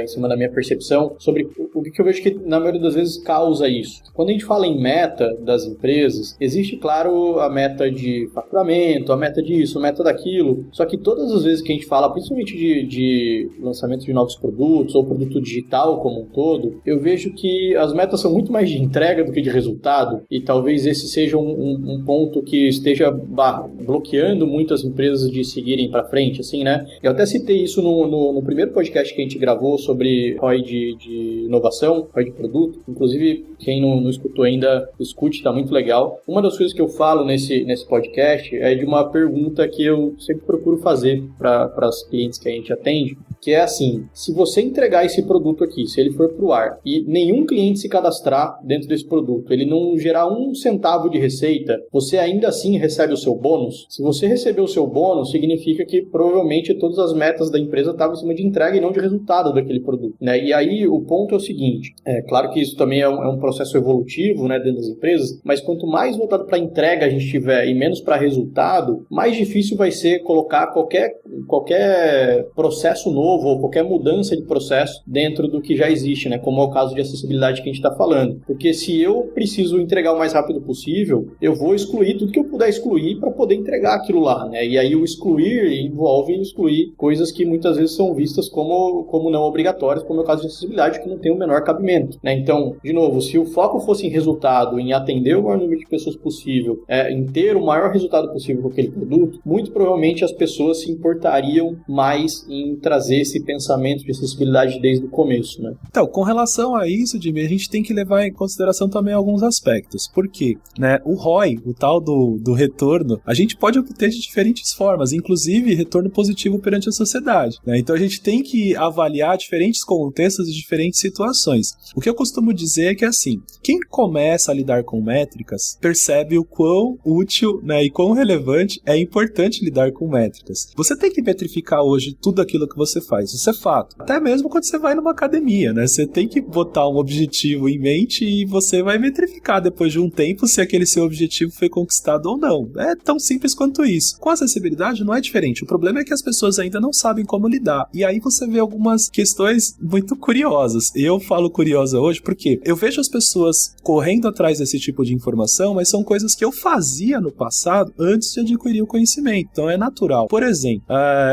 em cima da minha percepção, sobre o que eu vejo que na maioria das vezes causa isso. Quando a gente fala em meta das empresas, existe, claro, a meta de faturamento, a meta disso, a meta daquilo, só que todas as vezes que a gente fala, principalmente de lançamento de novos produtos ou produto digital como um todo, eu vejo que as metas são muito mais de entrega do que de resultado, e talvez esse seja um ponto que esteja bloqueando muitas empresas de seguirem para frente, assim, né? Eu até citei isso no primeiro podcast que a gente gravou sobre ROI de inovação, ROI de produto. Inclusive, quem não escutou ainda, escute, tá muito legal. Uma das coisas que eu falo nesse podcast é de uma pergunta que eu sempre procuro fazer para os clientes que a gente atende, que é assim: se você entregar esse produto aqui, se ele for pro ar, e nenhum cliente se cadastrar dentro desse produto, ele não gerar 1 centavo de receita, você ainda assim recebe o seu bônus? Se você receber o seu bônus, significa que provavelmente todas as metas da empresa estavam em cima de entrega e não de resultado daquele produto, né? E aí o ponto é o seguinte, claro que isso também é um processo evolutivo, né, dentro das empresas, mas quanto mais voltado para entrega a gente tiver e menos para resultado, mais difícil vai ser colocar qualquer processo novo ou qualquer mudança de processo dentro do que já existe, né? Como é o caso de acessibilidade que a gente está falando. Porque se eu preciso entregar o mais rápido possível, eu vou excluir tudo que eu puder excluir para poder entregar aquilo lá, né? E aí o excluir envolve excluir coisas que muitas vezes são vistas como não obrigatórias, como é o caso de acessibilidade, que não tem o menor cabimento, né? Então, de novo, se o foco fosse em resultado, em atender o maior número de pessoas possível, em ter o maior resultado possível com aquele produto, muito provavelmente as pessoas se importariam mais em trazer esse pensamento de acessibilidade desde o começo, né? Então, com relação a isso, Jimmy, a gente tem que levar em consideração também alguns aspectos. Por quê? Né? O ROI, o tal do retorno, a gente pode obter de diferentes formas, inclusive retorno positivo perante a sociedade, né? Então a gente tem que avaliar diferentes contextos e diferentes situações. O que eu costumo dizer é que, assim, quem começa a lidar com métricas percebe o quão útil, né, e quão relevante é importante lidar com métricas. Você tem que metrificar hoje tudo aquilo que você faz, isso é fato. Até mesmo quando você vai numa academia, né? Você tem que botar um objetivo em mente e você vai metrificar depois de um tempo se aquele seu objetivo foi conquistado ou não. É tão simples quanto isso. Com acessibilidade não é diferente. O problema é que as pessoas ainda não sabem como lidar. E aí você vê algumas questões muito curiosas. Eu falo curiosa hoje porque eu vejo as pessoas correndo atrás desse tipo de informação, mas são coisas que eu fazia no passado antes de adquirir o conhecimento. Então é natural. Por exemplo,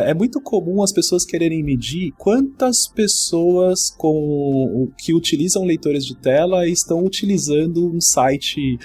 é muito comum as pessoas quererem medir quantas pessoas que utilizam leitores de tela estão utilizando um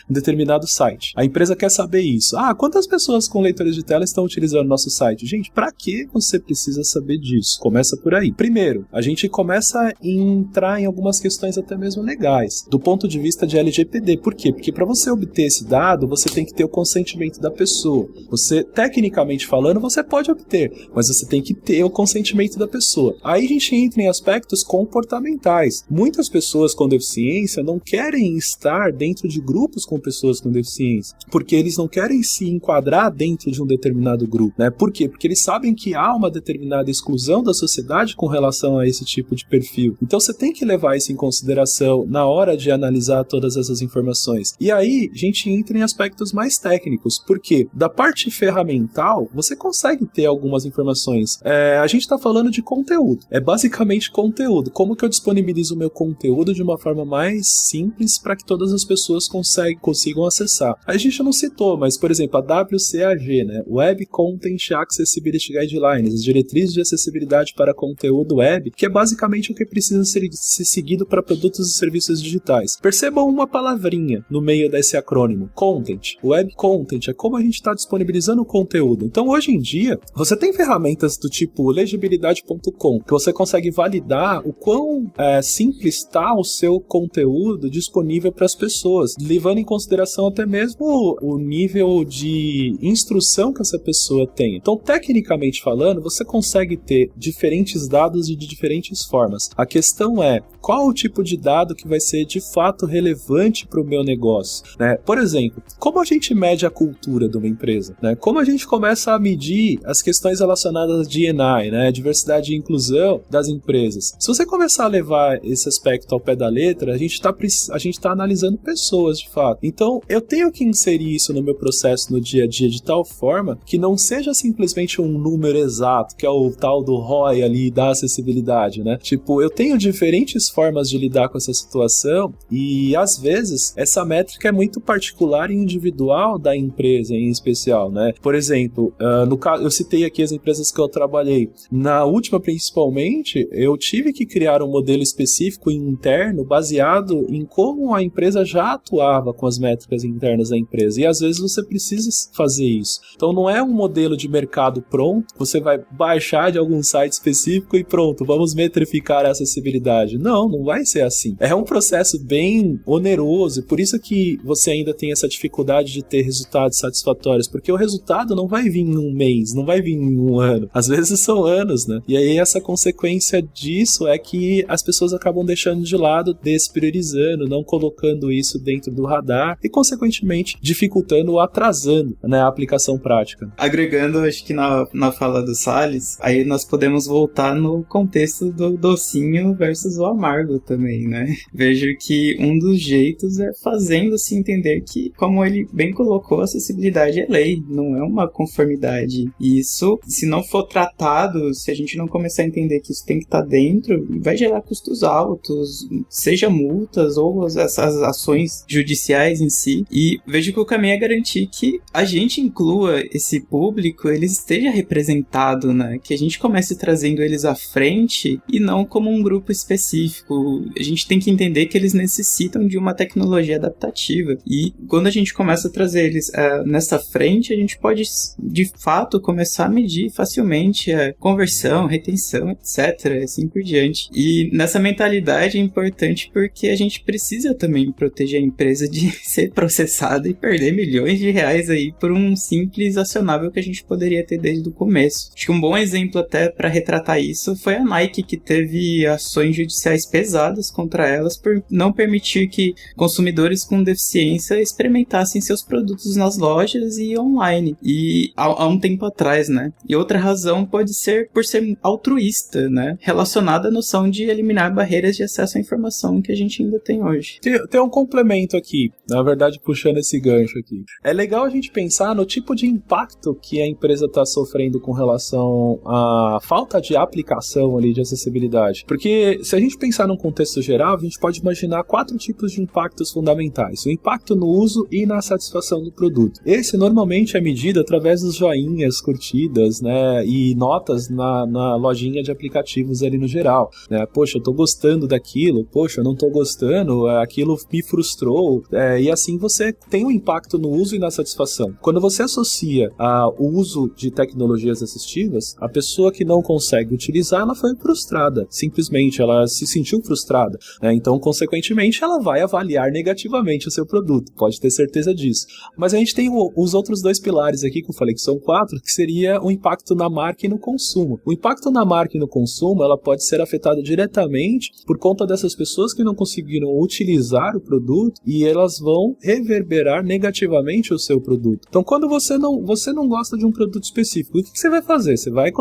determinado site. A empresa quer saber isso. Quantas pessoas com leitores de tela estão utilizando nosso site? Gente, pra que você precisa saber disso? Começa por aí. Primeiro, a gente começa a entrar em algumas questões até mesmo legais, do ponto de vista de LGPD. Por quê? Porque para você obter esse dado, você tem que ter o consentimento da pessoa. Você, tecnicamente falando, você pode obter, mas você tem que ter o consentimento da pessoa. Aí a gente entra em aspectos comportamentais. Muitas pessoas com deficiência não querem estar dentro de grupos com pessoas com deficiência, porque eles não querem se enquadrar dentro de um determinado grupo, né? Por quê? Porque eles sabem que há uma determinada exclusão da sociedade com relação a esse tipo de perfil. Então você tem que levar isso em consideração na hora de analisar todas essas informações. E aí a gente entra em aspectos mais técnicos, porque da parte ferramental você consegue ter algumas informações. A gente está falando de conteúdo, é basicamente conteúdo. Como que eu disponibilizo o meu conteúdo de uma forma mais simples para que todas as pessoas consigam acessar? A gente não citou, mas por exemplo, a WCAG, né? Web Content Accessibility Guidelines, as diretrizes de acessibilidade para conteúdo web, que é basicamente o que precisa ser seguido para produtos e serviços digitais. Percebam uma palavrinha no meio desse acrônimo, Content. Web Content é como a gente está disponibilizando o conteúdo. Então hoje em dia, você tem ferramentas do tipo legibilidade.com, que você consegue validar o quão simples está o seu conteúdo disponível para as pessoas, levando em consideração até mesmo o nível de instrução que essa pessoa tem. Então, tecnicamente falando, você consegue ter diferentes dados de diferentes formas. A questão é, qual o tipo de dado que vai ser de fato relevante para o meu negócio, né? Por exemplo, como a gente mede a cultura de uma empresa, né? Como a gente começa a medir as questões relacionadas a D&I, né? Diversidade e inclusão das empresas. Se você começar a levar esse aspecto ao pé da letra, a gente tá analisando pessoas de fato. Então, eu tenho que inserir isso no meu processo no dia a dia de tal forma que não seja simplesmente um número exato, que é o tal do ROI ali da acessibilidade, né? Tipo, eu tenho diferentes formas de lidar com essa situação e, às vezes, essa métrica é muito particular e individual da empresa em especial, né? Por exemplo, no caso, eu citei aqui as empresas que eu trabalhei. Na última, principalmente, eu tive que criar um modelo específico interno baseado em como a empresa já atuava com as métricas internas da empresa. E, às vezes, você precisa fazer isso. Então, não é um modelo de mercado pronto, você vai baixar de algum site específico e pronto, vamos metrificar a acessibilidade. Não vai ser assim. É um processo bem oneroso e por isso que você ainda tem essa dificuldade de ter resultados satisfatórios, porque o resultado não vai vir em um mês, não vai vir em um ano. Às vezes são anos, né? E aí essa consequência disso é que as pessoas acabam deixando de lado, despriorizando, não colocando isso dentro do radar e, consequentemente, dificultando ou atrasando, né, a aplicação prática. Agregando, acho que na fala do Salles, aí nós podemos voltar no contexto do docinho versus o amargo também, né? Vejo que um dos jeitos é fazendo-se entender que, como ele bem colocou, acessibilidade é lei, não é uma conformidade. E isso, se não for tratado, se a gente não começar a entender que isso tem que estar dentro, vai gerar custos altos, seja multas ou essas ações judiciais em si. E vejo que o caminho é garantir que a gente inclua esse público, ele esteja representado, né? Que a gente comece trazendo eles à frente e não como um grupo específico. A gente tem que entender que eles necessitam de uma tecnologia adaptativa. E quando a gente começa a trazer eles nessa frente, a gente pode, de fato, começar a medir facilmente a conversão, retenção, etc. Assim por diante. E nessa mentalidade é importante porque a gente precisa também proteger a empresa de ser processada e perder milhões de reais aí por um simples acionável que a gente poderia ter desde o começo. Acho que um bom exemplo até para retratar isso foi a Nike, que teve ações judiciais pesadas contra elas por não permitir que consumidores com deficiência experimentassem seus produtos nas lojas e online. E há um tempo atrás, né? E outra razão pode ser por ser altruísta, né? Relacionada à noção de eliminar barreiras de acesso à informação que a gente ainda tem hoje. Tem um complemento aqui, na verdade puxando esse gancho aqui. É legal a gente pensar no tipo de impacto que a empresa está sofrendo com relação à falta de aplicação ali de acessibilidade. Porque se a gente pensar num contexto geral, a gente pode imaginar 4 tipos de impactos fundamentais. O impacto no uso e na satisfação do produto. Esse normalmente é medido através dos joinhas, curtidas, né, e notas na lojinha de aplicativos ali no geral. Né? Poxa, eu tô gostando daquilo, poxa, eu não tô gostando, aquilo me frustrou, e assim você tem um impacto no uso e na satisfação. Quando você associa o uso de tecnologias assistivas, a pessoa que não consegue utilizar, ela foi frustrada, simplesmente, ela se sentiu frustrada, né? Então, consequentemente, ela vai avaliar negativamente o seu produto, pode ter certeza disso. Mas a gente tem os outros 2 pilares aqui, que eu falei que são 4, que seria o impacto na marca e no consumo. O impacto na marca e no consumo, ela pode ser afetada diretamente por conta dessas pessoas que não conseguiram utilizar o produto e elas vão reverberar negativamente o seu produto. Então, quando você não gosta de um produto específico, o que você vai fazer? Você vai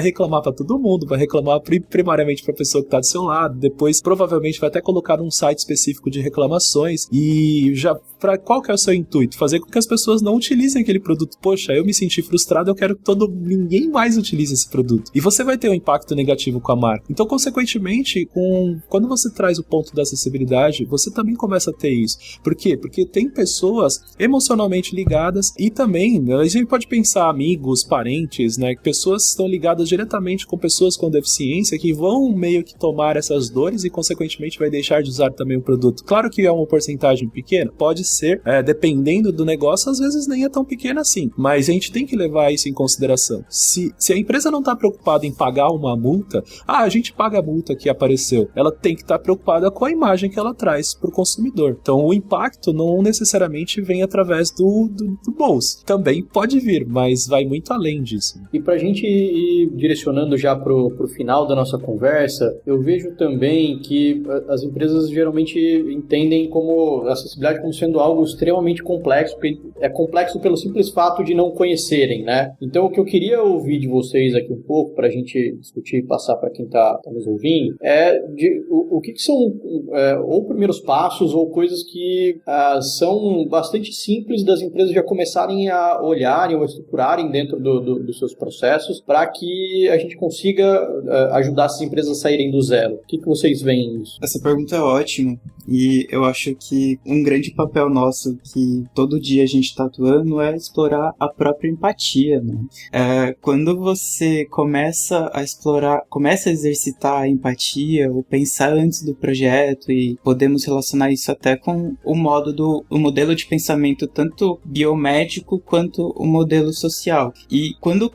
reclamar para todo mundo, vai reclamar primariamente para a pessoa que está do seu lado, depois provavelmente vai até colocar num site específico de reclamações e qual que é o seu intuito? Fazer com que as pessoas não utilizem aquele produto. Poxa, eu me senti frustrado, eu quero que ninguém mais utilize esse produto. E você vai ter um impacto negativo com a marca. Então, consequentemente, quando você traz o ponto da acessibilidade, você também começa a ter isso. Por quê? Porque tem pessoas emocionalmente ligadas e também, a gente pode pensar amigos, parentes, né? Pessoas que estão ligadas diretamente com pessoas com deficiência que vão meio que tomar essas dores e, consequentemente, vai deixar de usar também o produto. Claro que é uma porcentagem pequena, pode ser, dependendo do negócio, às vezes nem é tão pequena assim, mas a gente tem que levar isso em consideração. Se a empresa não está preocupada em pagar uma multa, a gente paga a multa que apareceu, ela tem que estar preocupada com a imagem que ela traz para o consumidor. Então o impacto não necessariamente vem através do bolso, também pode vir, mas vai muito além disso. E para a gente ir direcionando já para o final da nossa conversa, eu vejo também que as empresas geralmente entendem como a acessibilidade como sendo algo extremamente complexo, porque é complexo pelo simples fato de não conhecerem, né? Então, o que eu queria ouvir de vocês aqui um pouco, para a gente discutir e passar para quem está nos ouvindo, o que são ou primeiros passos ou coisas que são bastante simples das empresas já começarem a olharem ou estruturarem dentro dos seus processos para que a gente consiga ajudar essas empresas a saírem do zero. O que vocês veem nisso? Essa pergunta é ótima e eu acho que um grande papel nosso que todo dia a gente está atuando é explorar a própria empatia, né? Quando você começa a exercitar a empatia ou pensar antes do projeto, e podemos relacionar isso até com o modelo de pensamento tanto biomédico quanto o modelo social. E quando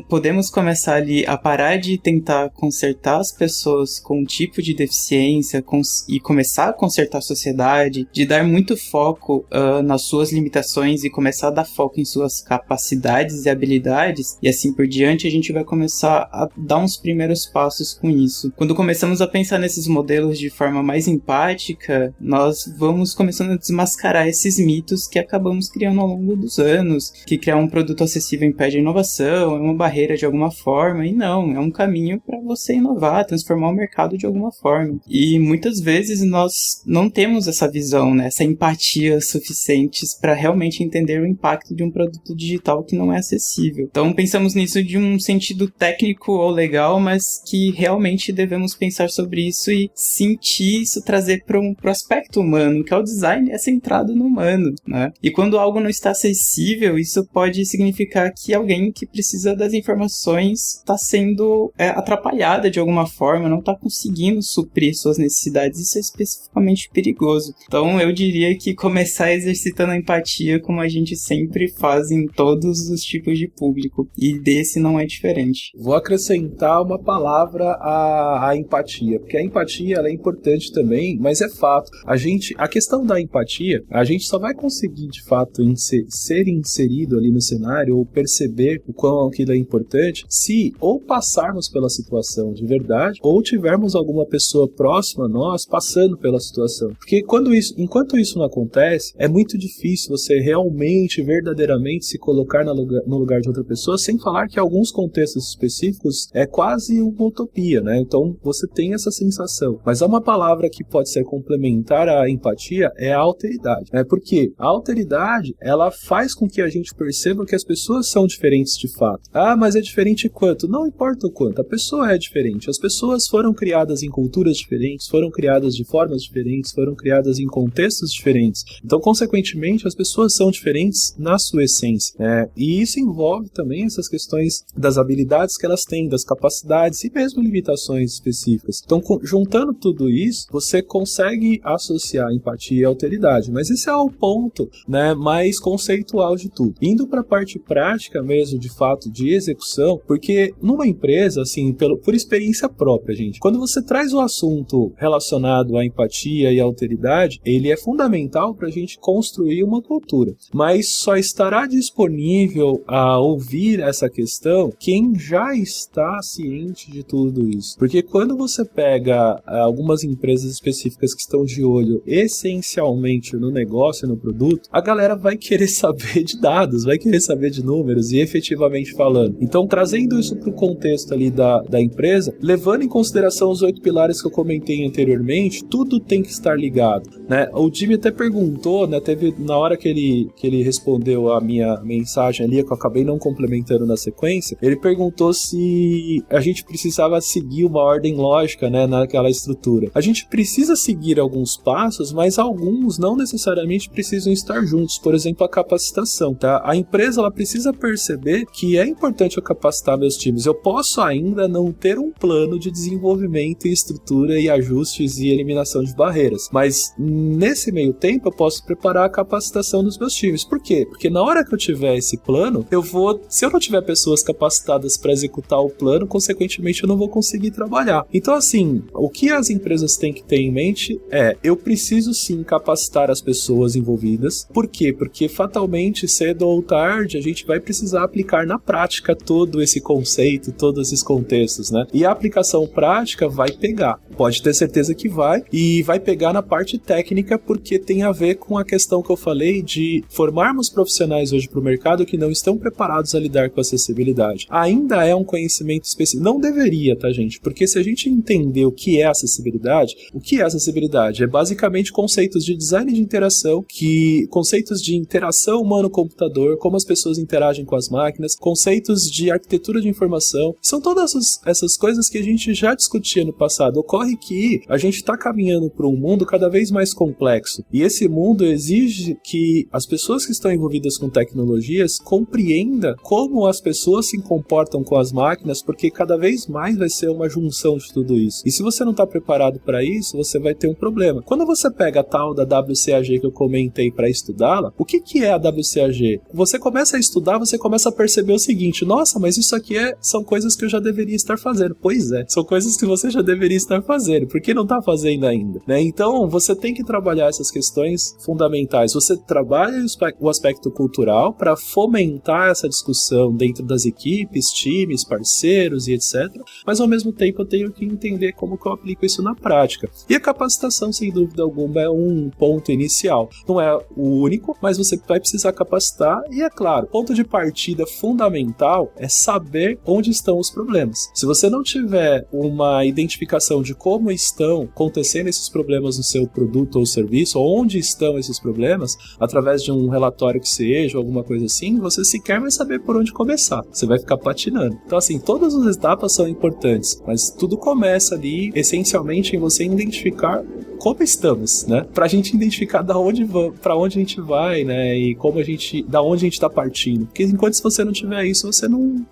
podemos começar ali a parar de tentar consertar as pessoas com um tipo de deficiência e começar a consertar a sociedade, de dar muito foco nas suas limitações e começar a dar foco em suas capacidades e habilidades, e assim por diante, a gente vai começar a dar uns primeiros passos com isso. Quando começamos a pensar nesses modelos de forma mais empática, nós vamos começando a desmascarar esses mitos que acabamos criando ao longo dos anos, que criar um produto acessível impede a inovação, é uma barreira de alguma forma, e não, é um caminho para você inovar, transformar o mercado de alguma forma. E muitas vezes nós não temos essa visão, né, essa empatia suficientes para realmente entender o impacto de um produto digital que não é acessível. Então pensamos nisso de um sentido técnico ou legal, mas que realmente devemos pensar sobre isso e sentir isso, trazer para o aspecto humano, que é o design, é centrado no humano, né? E quando algo não está acessível, isso pode significar que alguém que precisa das informações está sendo atrapalhada de alguma forma, não está conseguindo suprir suas necessidades. Isso é especificamente perigoso. Então eu diria que começar exercitando a empatia, como a gente sempre faz em todos os tipos de público, e desse não é diferente. Vou acrescentar uma palavra à empatia, porque a empatia ela é importante também, mas é fato. A questão da empatia, a gente só vai conseguir de fato ser inserido ali no cenário ou perceber o quão aquilo é importante se ou passarmos pela situação de verdade ou tivermos alguma pessoa próxima a nós passando pela situação. Porque enquanto isso não acontece, é muito difícil você realmente, verdadeiramente se colocar no lugar de outra pessoa, sem falar que alguns contextos específicos é quase uma utopia, né? Então você tem essa sensação. Mas há uma palavra que pode ser complementar à empatia, é a alteridade. Porque a alteridade, ela faz com que a gente perceba que as pessoas são diferentes de fato. Ah, mas é diferente quanto? Não importa o quanto, a pessoa é diferente. As pessoas foram criadas em culturas diferentes, foram criadas de formas diferentes, foram criadas em contextos diferentes. Então, consequentemente, as pessoas são diferentes na sua essência. E isso envolve também essas questões das habilidades que elas têm, das capacidades e mesmo limitações específicas. Então, juntando tudo isso, você consegue associar empatia e alteridade. Mas esse é o ponto, né, mais conceitual de tudo. Indo para a parte prática mesmo, de fato, de execução, porque numa empresa, assim, por experiência própria, gente, quando você traz o assunto relacionado à empatia e à alteridade, ele é fundamental para a gente construir uma cultura. Mas só estará disponível a ouvir essa questão quem já está ciente de tudo isso. Porque quando você pega algumas empresas específicas que estão de olho essencialmente no negócio e no produto, a galera vai querer saber de dados, vai querer saber de números e efetivamente falando. Então, trazendo isso para o contexto ali da empresa, levando em consideração os 8 pilares que eu comentei anteriormente, tudo tem que estar ligado, né? O Jimmy até perguntou, né, teve na hora que ele respondeu a minha mensagem ali, que eu acabei não complementando na sequência, ele perguntou se a gente precisava seguir uma ordem lógica, né, naquela estrutura. A gente precisa seguir alguns passos, mas alguns não necessariamente precisam estar juntos. Por exemplo, a capacitação, tá? A empresa, ela precisa perceber que é importante eu capacitar meus times. Eu posso ainda não ter um plano de desenvolvimento e estrutura e ajustes e eliminação de barreiras, mas nesse meio tempo eu posso preparar a capacitação dos meus times. Por quê? Porque na hora que eu tiver esse plano, se eu não tiver pessoas capacitadas para executar o plano, consequentemente eu não vou conseguir trabalhar. Então, assim, o que as empresas têm que ter em mente eu preciso sim capacitar as pessoas envolvidas. Por quê? Porque fatalmente, cedo ou tarde, a gente vai precisar aplicar na prática todo esse conceito, todos esses contextos, né? E a aplicação prática vai pegar. Pode ter certeza que vai, e vai pegar na parte técnica, porque tem a ver com a questão que eu falei de formarmos profissionais hoje para o mercado que não estão preparados a lidar com acessibilidade. Ainda é um conhecimento específico. Não deveria, tá, gente? Porque se a gente entender o que é acessibilidade, é basicamente conceitos de design de interação, conceitos de interação humano-computador, como as pessoas interagem com as máquinas, conceitos de arquitetura de informação, são todas essas coisas que a gente já discutia no passado. Ocorre que a gente está caminhando para um mundo cada vez mais complexo, e esse mundo exige que as pessoas que estão envolvidas com tecnologias compreendam como as pessoas se comportam com as máquinas, porque cada vez mais vai ser uma junção de tudo isso. E se você não está preparado para isso, você vai ter um problema. Quando você pega a tal da WCAG que eu comentei para estudá-la, o que é a WCAG? Você começa a estudar, você começa a perceber o seguinte: nossa, mas isso aqui são coisas que eu já deveria estar fazendo. Pois é, são coisas que você já deveria estar fazendo, por que não está fazendo ainda, né? Então, você tem que trabalhar essas questões fundamentais. Você trabalha o aspecto cultural para fomentar essa discussão dentro das equipes, times, parceiros e etc. Mas, ao mesmo tempo, eu tenho que entender como que eu aplico isso na prática. E a capacitação, sem dúvida alguma, é um ponto inicial. Não é o único, mas você vai precisar capacitar. E, é claro, ponto de partida fundamental é saber onde estão os problemas. Se você não tiver uma identificação de como estão acontecendo esses problemas no seu produto ou serviço, ou onde estão esses problemas, através de um relatório que seja, alguma coisa assim, você sequer vai saber por onde começar. Você vai ficar patinando. Então, assim, todas as etapas são importantes, mas tudo começa ali, essencialmente, em você identificar como estamos, né? Pra gente identificar pra onde a gente vai, né? E da onde a gente tá partindo. Porque enquanto você não tiver isso, você não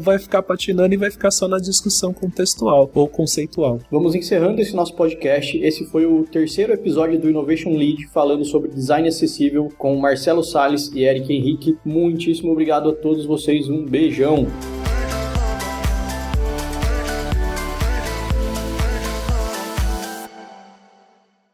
vai ficar patinando e vai ficar só na discussão contextual ou conceitual. Vamos encerrando esse nosso podcast. Esse foi o 3º episódio do Innovation Lead, falando sobre design acessível, com Marcelo Salles e Eric Henrique. Muitíssimo obrigado a todos vocês. Um beijão!